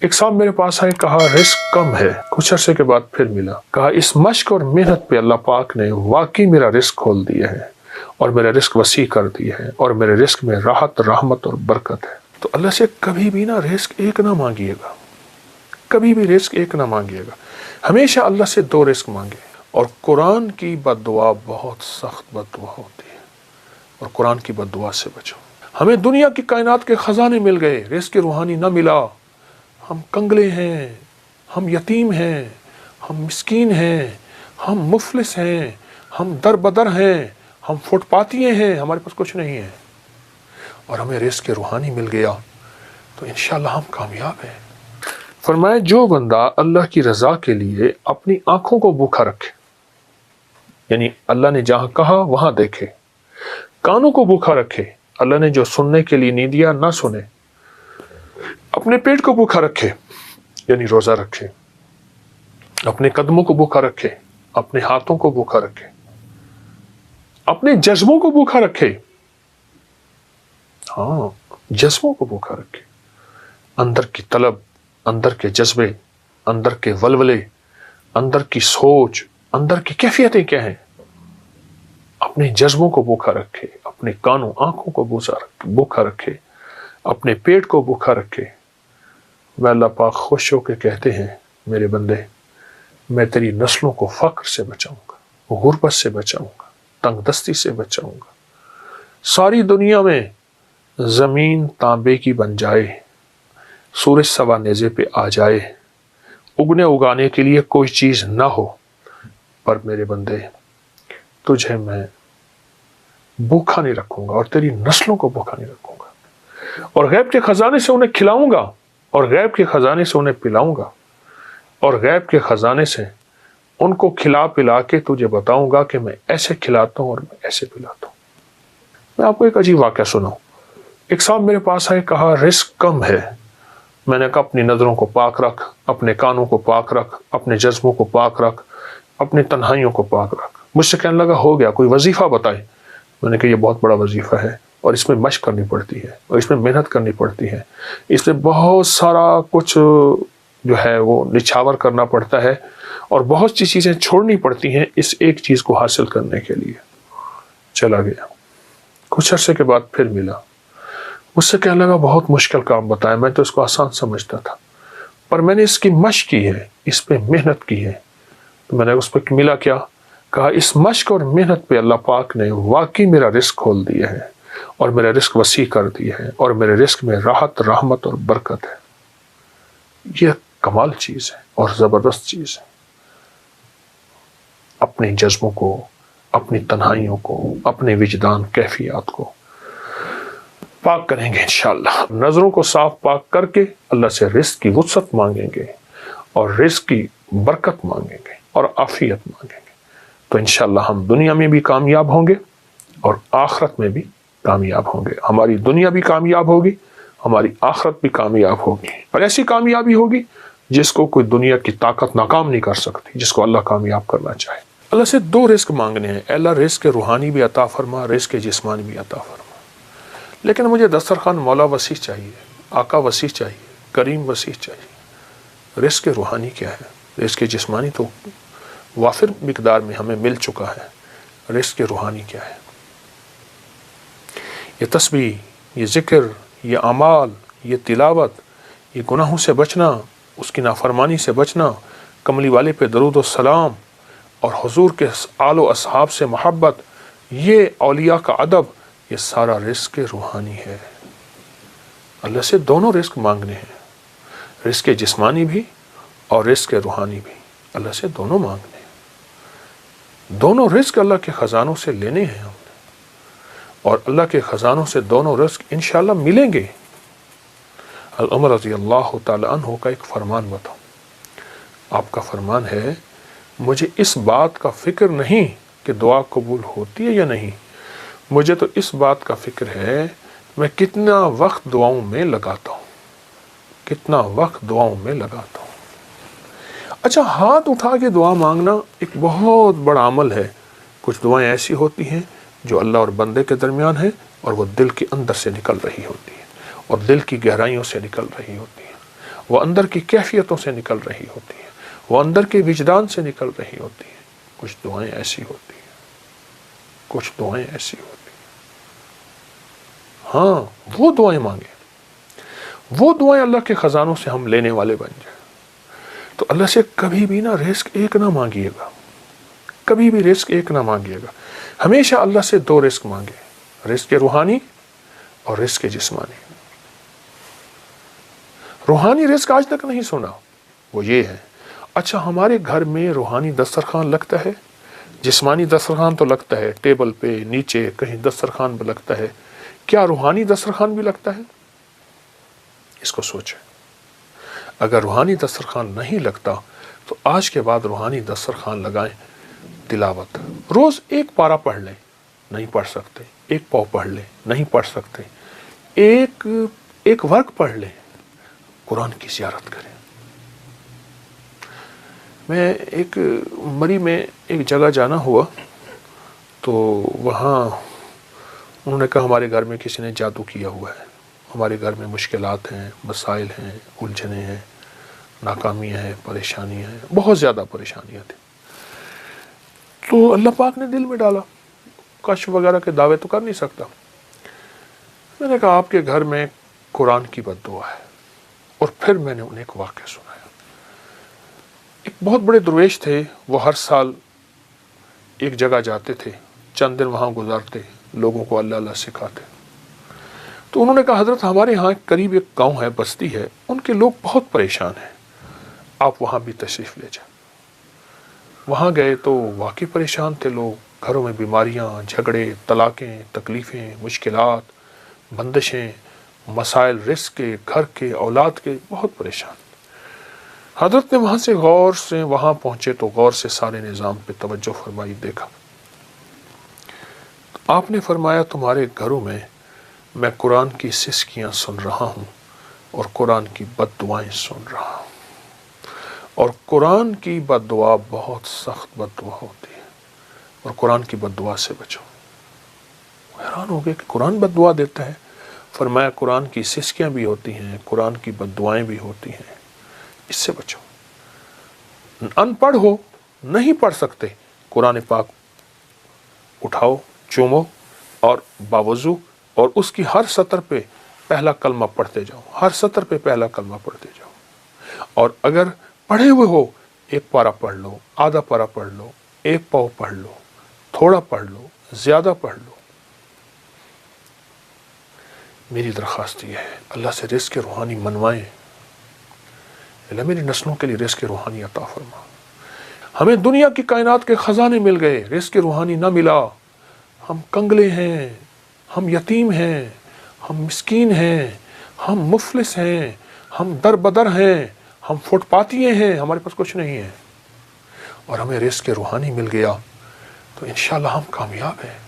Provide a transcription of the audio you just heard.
ایک صاحب میرے پاس آئے، کہا رزق کم ہے، کچھ عرصے کے بعد پھر ملا، کہا اس مشق اور محنت پہ اللہ پاک نے واقعی میرا رزق کھول دیا ہے اور میرا رزق وسیع کر دیا ہے اور میرے رزق میں راحت، رحمت اور برکت ہے۔ تو اللہ سے کبھی بھی نا رزق ایک نہ مانگیے گا، کبھی بھی رزق ایک نہ مانگیے گا، ہمیشہ اللہ سے دو رزق مانگے۔ اور قرآن کی بد دعا بہت سخت بد دعا ہوتی ہے، اور قرآن کی بد دعا سے بچو۔ ہمیں دنیا کی کائنات کے خزانے مل گئے، رزق روحانی نہ ملا، ہم کنگلے ہیں، ہم یتیم ہیں، ہم مسکین ہیں، ہم مفلس ہیں، ہم در بدر ہیں، ہم فٹ پاتیے ہیں، ہمارے پاس کچھ نہیں ہے، اور ہمیں رزق روحانی مل گیا تو انشاءاللہ ہم کامیاب ہیں۔ فرمایا جو بندہ اللہ کی رضا کے لیے اپنی آنکھوں کو بھوکا رکھے، یعنی اللہ نے جہاں کہا وہاں دیکھے، کانوں کو بھوکا رکھے، اللہ نے جو سننے کے لیے نہیں دیا نہ سنے، اپنے پیٹ کو بھوکا رکھے یعنی روزہ رکھے، اپنے قدموں کو بھوکا رکھے، اپنے ہاتھوں کو بھوکا رکھے، اپنے جذبوں کو بھوکا رکھے، ہاں جذبوں کو بھوکا رکھے، اندر کی طلب، اندر کے جذبے، اندر کے ولولے، اندر کی سوچ، اندر کی کیفیتیں کیا ہیں، اپنے جذبوں کو بھوکا رکھے، اپنے کانوں آنکھوں کو بھوکا رکھے، اپنے پیٹ کو بھوکا رکھے۔ میں اللہ پاک خوش ہو کے کہتے ہیں میرے بندے، میں تیری نسلوں کو فقر سے بچاؤں گا، غربت سے بچاؤں گا، تنگ دستی سے بچاؤں گا۔ ساری دنیا میں زمین تانبے کی بن جائے، سورج سوا نیزے پہ آ جائے، اگنے اگانے کے لیے کوئی چیز نہ ہو، پر میرے بندے تجھے میں بھوکا نہیں رکھوں گا اور تیری نسلوں کو بھوکا نہیں رکھوں گا، اور غیب کے خزانے سے انہیں کھلاؤں گا، اور غیب کے خزانے سے انہیں پلاؤں گا، اور غیب کے خزانے سے ان کو کھلا پلا کے تجھے بتاؤں گا کہ میں ایسے کھلاتا ہوں اور میں ایسے پلاتا ہوں۔ میں آپ کو ایک عجیب واقعہ سناؤں۔ ایک صاحب میرے پاس آئے، کہا رزق کم ہے، میں نے کہا اپنی نظروں کو پاک رکھ، اپنے کانوں کو پاک رکھ، اپنے جذبوں کو پاک رکھ، اپنی تنہائیوں کو پاک رکھ۔ مجھ سے کہنے لگا ہو گیا، کوئی وظیفہ بتائے۔ میں نے کہا یہ بہت بڑا وظیفہ ہے، اور اس میں مشق کرنی پڑتی ہے، اور اس میں محنت کرنی پڑتی ہے، اس میں بہت سارا کچھ جو ہے وہ نچھاور کرنا پڑتا ہے، اور بہت سی چیزیں چھوڑنی پڑتی ہیں اس ایک چیز کو حاصل کرنے کے لیے۔ چلا گیا، کچھ عرصے کے بعد پھر ملا، مجھ سے کہنے لگا بہت مشکل کام بتایا، میں تو اس کو آسان سمجھتا تھا، پر میں نے اس کی مشق کی ہے، اس پہ محنت کی ہے۔ تو میں نے اس پہ ملا کیا، کہا اس مشق اور محنت پہ اللہ پاک نے واقعی میرا رزق کھول دیا ہے اور میرا رزق وسیع کر دیا ہے اور میرے رزق میں راحت، رحمت اور برکت ہے۔ یہ کمال چیز ہے اور زبردست چیز ہے۔ اپنے جذبوں کو، اپنی تنہائیوں کو، اپنے وجدان کیفیات کو پاک کریں گے انشاءاللہ، نظروں کو صاف پاک کر کے اللہ سے رزق کی وسعت مانگیں گے اور رزق کی برکت مانگیں گے اور عافیت مانگیں گے، تو انشاءاللہ ہم دنیا میں بھی کامیاب ہوں گے اور آخرت میں بھی کامیاب ہوں گے۔ ہماری دنیا بھی کامیاب ہوگی، ہماری آخرت بھی کامیاب ہوگی، اور ایسی کامیابی ہوگی جس کو کوئی دنیا کی طاقت ناکام نہیں کر سکتی، جس کو اللہ کامیاب کرنا چاہے۔ اللہ سے دو رزق مانگنے ہیں، اے اللہ رزق روحانی بھی عطا فرما، رزق جسمانی بھی عطا فرما۔ لیکن مجھے دسترخوان مولا وسیع چاہیے، آقا وسیع چاہیے، کریم وسیع چاہیے۔ رزق روحانی کیا ہے؟ رزق جسمانی تو وافر مقدار میں ہمیں مل چکا ہے، رزق روحانی کیا ہے؟ یہ تسبیح، یہ ذکر، یہ اعمال، یہ تلاوت، یہ گناہوں سے بچنا، اس کی نافرمانی سے بچنا، کملی والے پہ درود و سلام، اور حضور کے آل و اصحاب سے محبت، یہ اولیاء کا ادب، یہ سارا رزق روحانی ہے۔ اللہ سے دونوں رزق مانگنے ہیں، رزق جسمانی بھی اور رزق روحانی بھی، اللہ سے دونوں مانگنے ہیں۔ دونوں رزق اللہ کے خزانوں سے لینے ہیں ہم نے، اور اللہ کے خزانوں سے دونوں رزق انشاءاللہ ملیں گے۔ عمر رضی اللہ تعالی عنہ کا ایک فرمان بتاؤں۔ آپ کا فرمان ہے، مجھے اس بات کا فکر نہیں کہ دعا قبول ہوتی ہے یا نہیں، مجھے تو اس بات کا فکر ہے میں کتنا وقت دعاؤں میں لگاتا ہوں، کتنا وقت دعاؤں میں لگاتا ہوں۔ اچھا، ہاتھ اٹھا کے دعا مانگنا ایک بہت بڑا عمل ہے۔ کچھ دعائیں ایسی ہوتی ہیں جو اللہ اور بندے کے درمیان ہیں، اور وہ دل کے اندر سے نکل رہی ہوتی ہیں، اور دل کی گہرائیوں سے نکل رہی ہوتی ہیں، وہ اندر کی کیفیتوں سے نکل رہی ہوتی ہیں، وہ اندر کے وجدان سے نکل رہی ہوتی ہیں۔ کچھ دعائیں ایسی ہوتی ہیں، کچھ دعائیں ایسی ہوتی ہیں، ہاں وہ دعائیں مانگیں، وہ دعائیں اللہ کے خزانوں سے ہم لینے والے بن جائیں۔ تو اللہ سے کبھی بھی نا رزق ایک نہ مانگیے گا، کبھی بھی رزق ایک نہ مانگیے گا، ہمیشہ اللہ سے دو رزق مانگے، رزق روحانی اور رزق جسمانی۔ روحانی رزق آج تک نہیں سنا، وہ یہ ہے، اچھا ہمارے گھر میں روحانی دسترخوان لگتا ہے، جسمانی دسترخوان تو لگتا ہے، ٹیبل پہ نیچے کہیں دسترخوان پہ لگتا ہے، کیا روحانی دسترخوان بھی لگتا ہے؟ اس کو سوچیں۔ اگر روحانی دسترخوان نہیں لگتا تو آج کے بعد روحانی دسترخوان لگائیں۔ تلاوت روز ایک پارہ پڑھ لیں، نہیں پڑھ سکتے ایک پاؤ پڑھ لیں، نہیں پڑھ سکتے ایک ورق پڑھ لیں، قرآن کی زیارت کریں۔ میں ایک مری میں ایک جگہ جانا ہوا تو وہاں انہوں نے کہا ہمارے گھر میں کسی نے جادو کیا ہوا ہے، ہمارے گھر میں مشکلات ہیں، مسائل ہیں، الجھنیں ہیں، ناکامیاں ہیں، پریشانیاں ہیں، بہت زیادہ پریشانیاں تھیں۔ تو اللہ پاک نے دل میں ڈالا، کشف وغیرہ کے دعوے تو کر نہیں سکتا۔ میں نے کہا آپ کے گھر میں قرآن کی بد دعا ہے، اور پھر میں نے انہیں ایک واقعہ سنایا۔ ایک بہت بڑے درویش تھے، وہ ہر سال ایک جگہ جاتے تھے، چند دن وہاں گزارتے، لوگوں کو اللہ اللہ سکھاتے۔ تو انہوں نے کہا حضرت ہمارے ہاں قریب ایک گاؤں ہے، بستی ہے، ان کے لوگ بہت پریشان ہیں، آپ وہاں بھی تشریف لے جائیں۔ وہاں گئے تو واقعی پریشان تھے لوگ، گھروں میں بیماریاں، جھگڑے، طلاقیں، تکلیفیں، مشکلات، بندشیں، مسائل رزق کے، گھر کے، اولاد کے، بہت پریشان۔ حضرت نے وہاں پہنچے تو غور سے سارے نظام پہ توجہ فرمائی، دیکھا۔ آپ نے فرمایا تمہارے گھروں میں قرآن کی سسکیاں سن رہا ہوں اور قرآن کی بد دعائیں سن رہا ہوں، اور قرآن کی بد دعا بہت سخت بد دعا ہوتی ہے، اور قرآن کی بد دعا سے بچو۔ حیران ہو گئے کہ قرآن بد دعا دیتا ہے؟ فرمایا قرآن کی سسکیاں بھی ہوتی ہیں، قرآن کی بد دعائیں بھی ہوتی ہیں، اس سے بچو۔ ان پڑھ ہو، نہیں پڑھ سکتے، قرآن پاک اٹھاؤ، چومو، اور باوضو، اور اس کی ہر سطر پہ پہلا کلمہ پڑھتے جاؤ، ہر سطر پہ پہلا کلمہ پڑھتے جاؤ۔ اور اگر پڑھے ہوئے ہو، ایک پارہ پڑھ لو، آدھا پارہ پڑھ لو، ایک پاؤ پڑھ لو، تھوڑا پڑھ لو، زیادہ پڑھ لو۔ میری درخواست یہ ہے، اللہ سے رزق روحانی منوائیں، اللہ میری نسلوں کے لیے رزق روحانی عطا فرما۔ ہمیں دنیا کی کائنات کے خزانے مل گئے، رزق روحانی نہ ملا، ہم کنگلے ہیں، ہم یتیم ہیں، ہم مسکین ہیں، ہم مفلس ہیں، ہم در بدر ہیں، ہم فٹ پاتیے ہیں، ہمارے پاس کچھ نہیں ہے، اور ہمیں رزق روحانی مل گیا تو انشاءاللہ ہم کامیاب ہیں۔